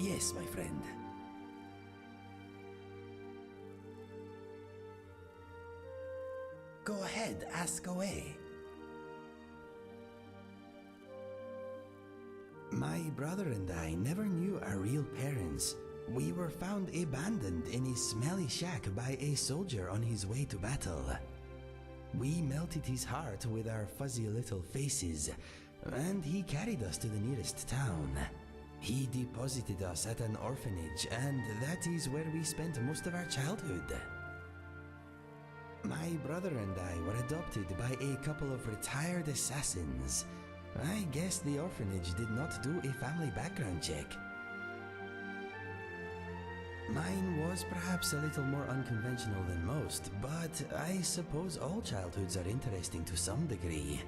Yes, my friend. Go ahead, ask away. My brother and I never knew our real parents. We were found abandoned in a smelly shack by a soldier on his way to battle. We melted his heart with our fuzzy little faces, and he carried us to the nearest town. He deposited us at an orphanage, and that is where we spent most of our childhood. My brother and I were adopted by a couple of retired assassins. I guess the orphanage did not do a family background check. Mine was perhaps a little more unconventional than most, but I suppose all childhoods are interesting to some degree.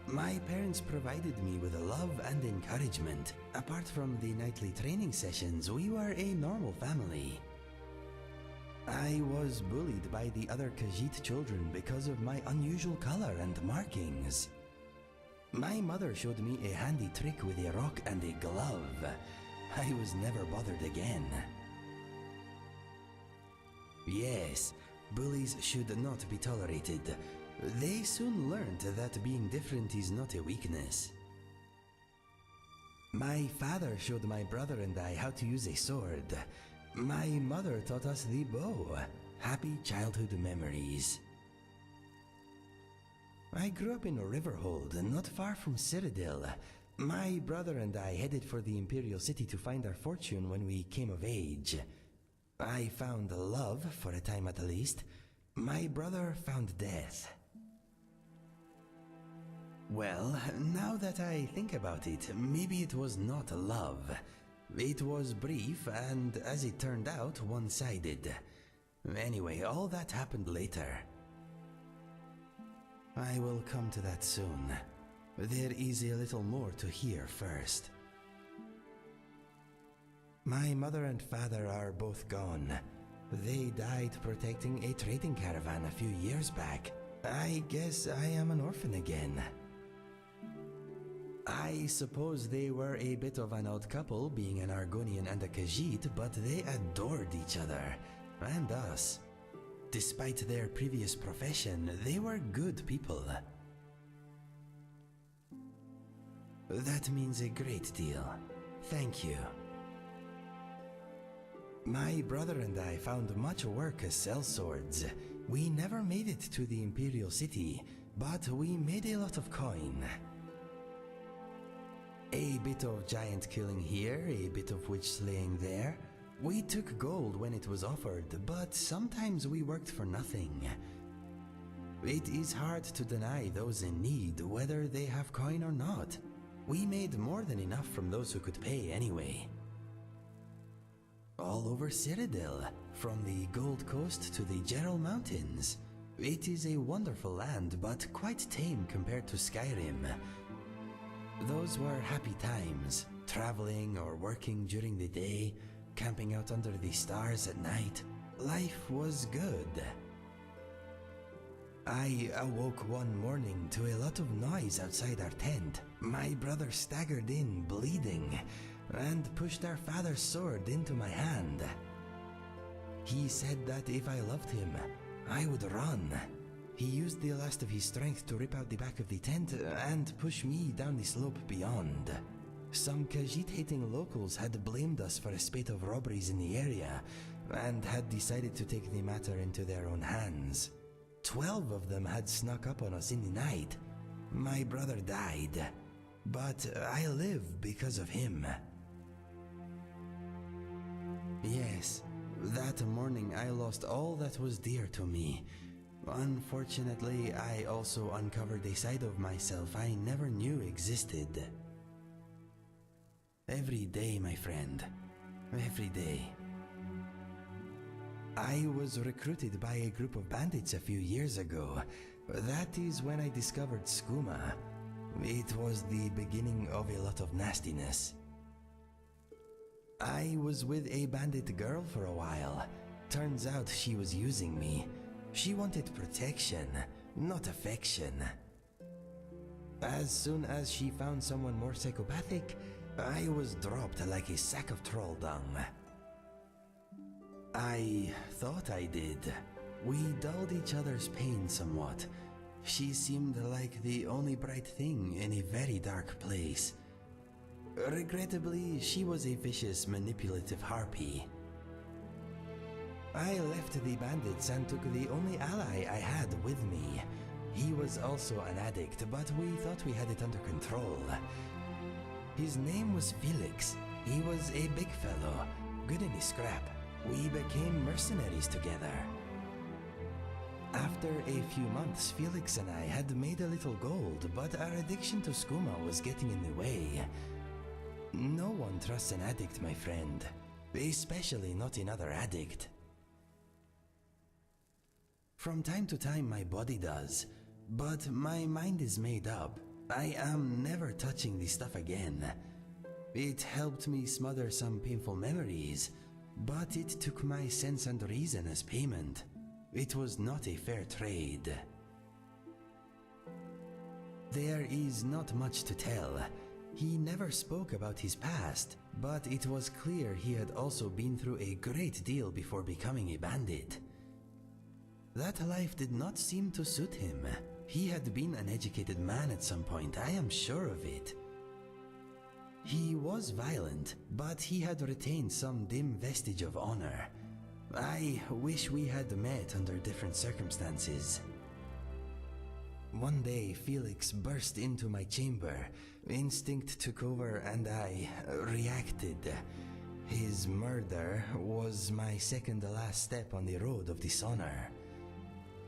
My parents provided me with love and encouragement. Apart from the nightly training sessions, we were a normal family. I was bullied by the other Khajiit children because of my unusual color and markings. My mother showed me a handy trick with a rock and a glove. I was never bothered again. Yes, bullies should not be tolerated. They soon learned that being different is not a weakness. My father showed my brother and I how to use a sword. My mother taught us the bow. Happy childhood memories. I grew up in Riverhold, not far from Cyrodiil. My brother and I headed for the Imperial City to find our fortune when we came of age. I found love, for a time at least. My brother found death. Well, now that I think about it, maybe it was not love. It was brief and, as it turned out, one-sided. Anyway, all that happened later. I will come to that soon. There is a little more to hear first. My mother and father are both gone. They died protecting a trading caravan a few years back. I guess I am an orphan again. I suppose they were a bit of an odd couple, being an Argonian and a Khajiit, but they adored each other, and us. Despite their previous profession, they were good people. That means a great deal. Thank you. My brother and I found much work as sellswords. We never made it to the Imperial City, but we made a lot of coin. A bit of giant killing here, a bit of witch slaying there. We took gold when it was offered, but sometimes we worked for nothing. It is hard to deny those in need, whether they have coin or not. We made more than enough from those who could pay anyway. All over Cyrodiil, from the Gold Coast to the Gerald Mountains. It is a wonderful land, but quite tame compared to Skyrim. Those were happy times, traveling or working during the day, camping out under the stars at night. Life was good. I awoke one morning to a lot of noise outside our tent. My brother staggered in, bleeding, and pushed our father's sword into my hand. He said that if I loved him, I would run. He used the last of his strength to rip out the back of the tent and push me down the slope beyond. Some Khajiit-hating locals had blamed us for a spate of robberies in the area and had decided to take the matter into their own hands. 12 of them had snuck up on us in the night. My brother died, but I live because of him. Yes, that morning I lost all that was dear to me. Unfortunately, I also uncovered a side of myself I never knew existed. Every day, my friend. Every day. I was recruited by a group of bandits a few years ago. That is when I discovered skooma. It was the beginning of a lot of nastiness. I was with a bandit girl for a while. Turns out she was using me. She wanted protection, not affection. As soon as she found someone more psychopathic, I was dropped like a sack of troll dung. I thought I did. We dulled each other's pain somewhat. She seemed like the only bright thing in a very dark place. Regrettably, she was a vicious, manipulative harpy. I left the bandits and took the only ally I had with me. He was also an addict, but we thought we had it under control. His name was Felix. He was a big fellow, good in his scrap. We became mercenaries together. After a few months, Felix and I had made a little gold, but our addiction to skooma was getting in the way. No one trusts an addict, my friend, especially not another addict. From time to time my body does, but my mind is made up. I am never touching this stuff again. It helped me smother some painful memories, but it took my sense and reason as payment. It was not a fair trade. There is not much to tell. He never spoke about his past, but it was clear he had also been through a great deal before becoming a bandit. That life did not seem to suit him. He had been an educated man at some point, I am sure of it. He was violent, but he had retained some dim vestige of honor. I wish we had met under different circumstances. One day, Felix burst into my chamber. Instinct took over and I reacted. His murder was my second to last step on the road of dishonor.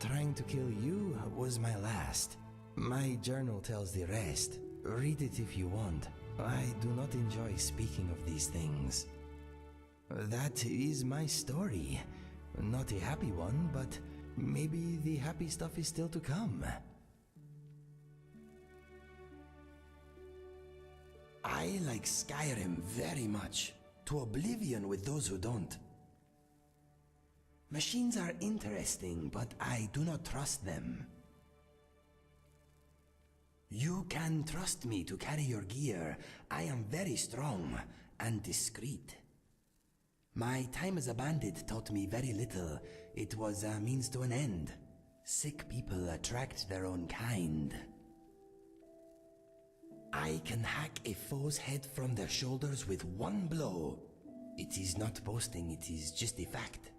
Trying to kill you was my last. My journal tells the rest. Read it if you want. I do not enjoy speaking of these things. That is my story. Not a happy one, but maybe the happy stuff is still to come. I like Skyrim very much, to oblivion with those who don't. Machines are interesting, but I do not trust them. You can trust me to carry your gear. I am very strong and discreet. My time as a bandit taught me very little. It was a means to an end. Sick people attract their own kind. I can hack a foe's head from their shoulders with one blow. It is not boasting, it is just a fact.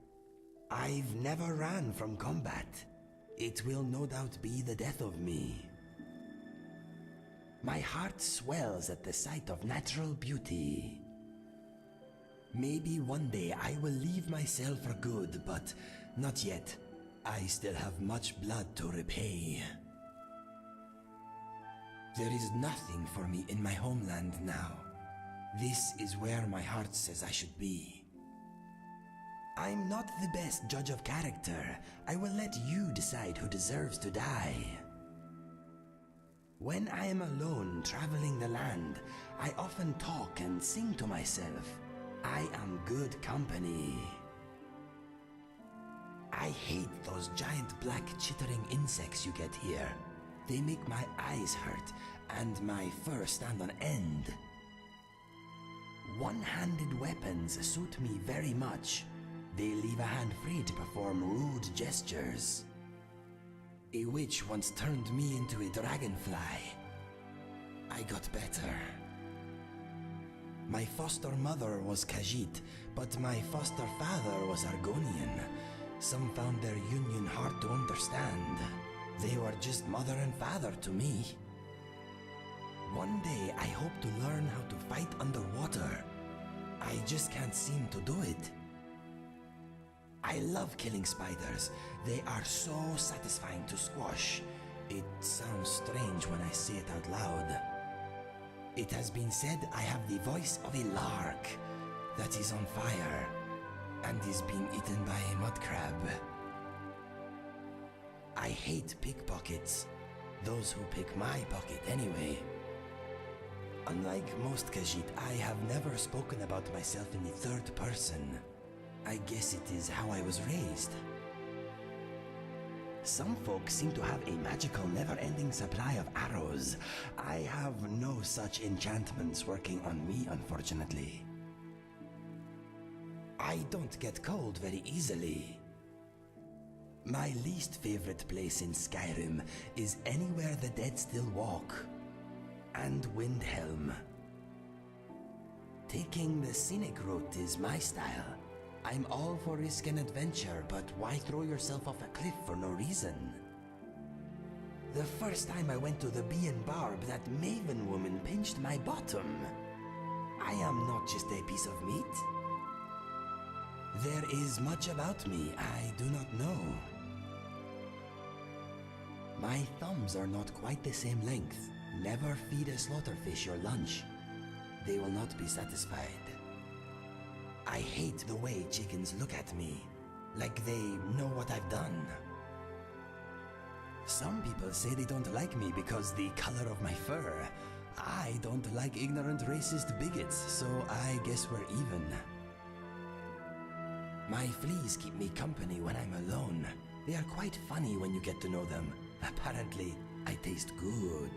I've never ran from combat. It will no doubt be the death of me. My heart swells at the sight of natural beauty. Maybe one day I will leave my cell for good, but not yet. I still have much blood to repay. There is nothing for me in my homeland now. This is where my heart says I should be. I'm not the best judge of character. I will let you decide who deserves to die. When I am alone traveling the land, I often talk and sing to myself. I am good company. I hate those giant black chittering insects you get here. They make my eyes hurt and my fur stand on end. One-handed weapons suit me very much. They leave a hand free to perform rude gestures. A witch once turned me into a dragonfly. I got better. My foster mother was Khajiit, but my foster father was Argonian. Some found their union hard to understand. They were just mother and father to me. One day I hope to learn how to fight underwater. I just can't seem to do it. I love killing spiders. They are so satisfying to squash. It sounds strange when I say it out loud. It has been said I have the voice of a lark that is on fire and is being eaten by a mud crab. I hate pickpockets. Those who pick my pocket anyway. Unlike most Khajiit, I have never spoken about myself in the third person. I guess it is how I was raised. Some folks seem to have a magical, never-ending supply of arrows. I have no such enchantments working on me, unfortunately. I don't get cold very easily. My least favorite place in Skyrim is anywhere the dead still walk, and Windhelm. Taking the scenic route is my style. I'm all for risk and adventure, but why throw yourself off a cliff for no reason? The first time I went to the Bee and Barb, that Maven woman pinched my bottom. I am not just a piece of meat. There is much about me I do not know. My thumbs are not quite the same length. Never feed a slaughterfish your lunch. They will not be satisfied. I hate the way chickens look at me, like they know what I've done. Some people say they don't like me because the color of my fur. I don't like ignorant racist bigots, so I guess we're even. My fleas keep me company when I'm alone. They are quite funny when you get to know them. Apparently, I taste good.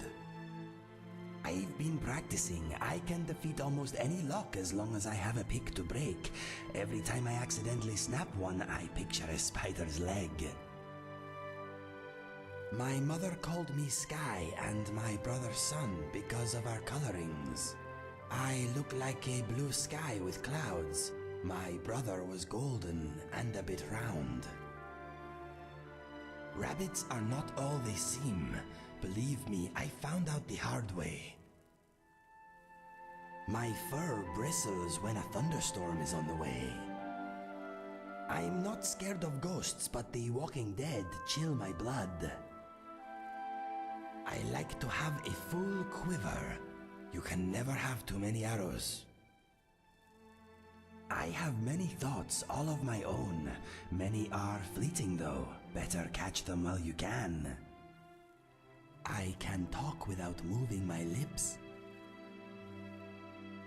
I've been practicing. I can defeat almost any lock as long as I have a pick to break. Every time I accidentally snap one, I picture a spider's leg. My mother called me Sky and my brother Sun because of our colorings. I look like a blue sky with clouds. My brother was golden and a bit round. Rabbits are not all they seem. Believe me, I found out the hard way. My fur bristles when a thunderstorm is on the way. I'm not scared of ghosts, but the Walking Dead chill my blood. I like to have a full quiver. You can never have too many arrows. I have many thoughts, all of my own. Many are fleeting though. Better catch them while you can. I can talk without moving my lips.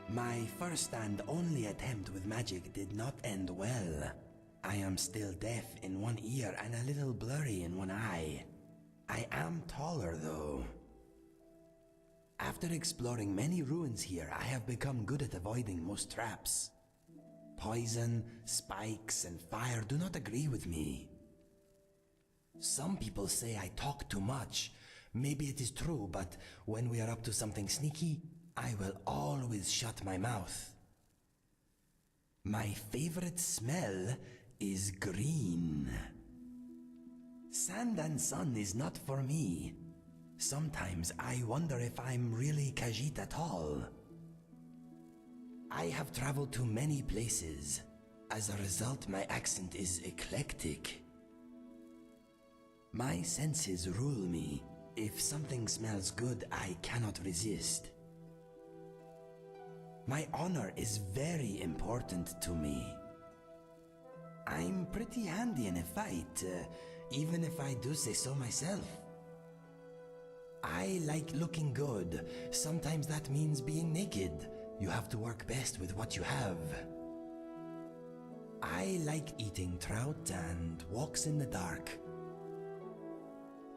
My first and only attempt with magic did not end well. I am still deaf in one ear and a little blurry in one eye. I am taller though. After exploring many ruins here, I have become good at avoiding most traps. Poison, spikes, and fire do not agree with me. Some people say I talk too much. Maybe it is true, but when we are up to something sneaky, I will always shut my mouth. My favorite smell is green. Sand and sun is not for me. Sometimes I wonder if I'm really Khajiit at all. I have traveled to many places. As a result, my accent is eclectic. My senses rule me. If something smells good, I cannot resist. My honor is very important to me. I'm pretty handy in a fight, even if I do say so myself. I like looking good. Sometimes that means being naked. You have to work best with what you have. I like eating trout and walks in the dark.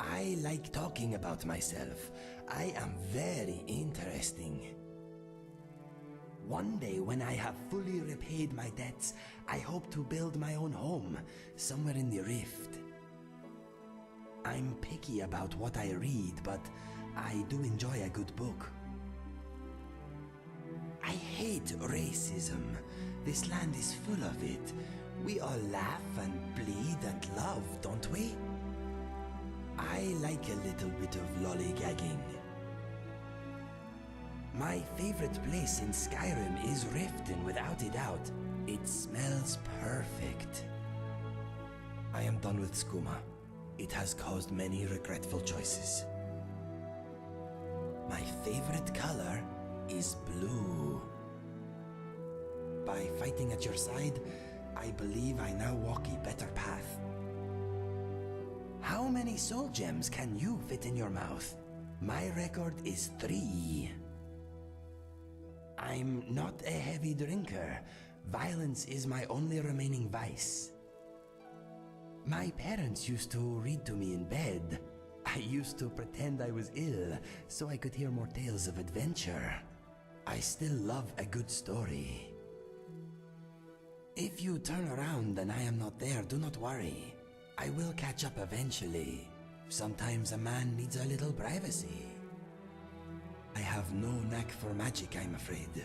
I like talking about myself. I am very interesting. One day when I have fully repaid my debts, I hope to build my own home, somewhere in the Rift. I'm picky about what I read, but I do enjoy a good book. I hate racism. This land is full of it. We all laugh and bleed and love, don't we? I like a little bit of lollygagging. My favorite place in Skyrim is Riften, without a doubt. It smells perfect. I am done with skooma. It has caused many regretful choices. My favorite color is blue. By fighting at your side, I believe I now walk a better path. How many soul gems can you fit in your mouth? My record is 3. I'm not a heavy drinker. Violence is my only remaining vice. My parents used to read to me in bed. I used to pretend I was ill so I could hear more tales of adventure. I still love a good story. If you turn around and I am not there, do not worry. I will catch up eventually. Sometimes a man needs a little privacy. I have no knack for magic, I'm afraid.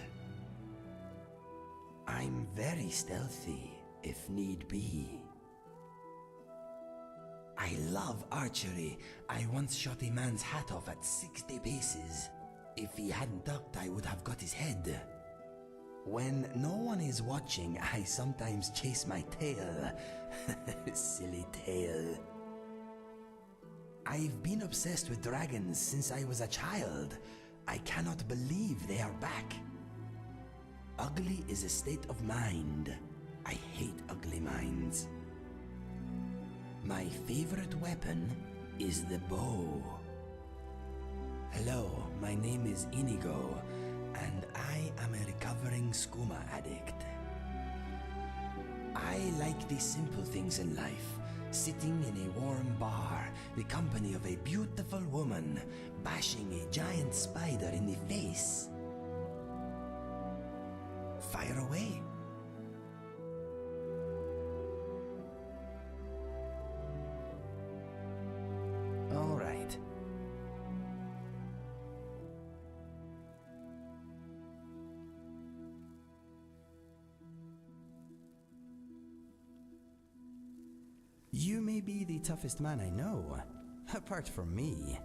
I'm very stealthy, if need be. I love archery. I once shot a man's hat off at 60 paces. If he hadn't ducked, I would have got his head. When no one is watching, I sometimes chase my tail. Silly tail. I've been obsessed with dragons since I was a child. I cannot believe they are back. Ugly is a state of mind. I hate ugly minds. My favorite weapon is the bow. Hello, my name is Inigo, and I am a recovering skooma addict. I like the simple things in life. Sitting in a warm bar, the company of a beautiful woman, bashing a giant spider in the face. Fire away. All right. You may be the toughest man I know, apart from me.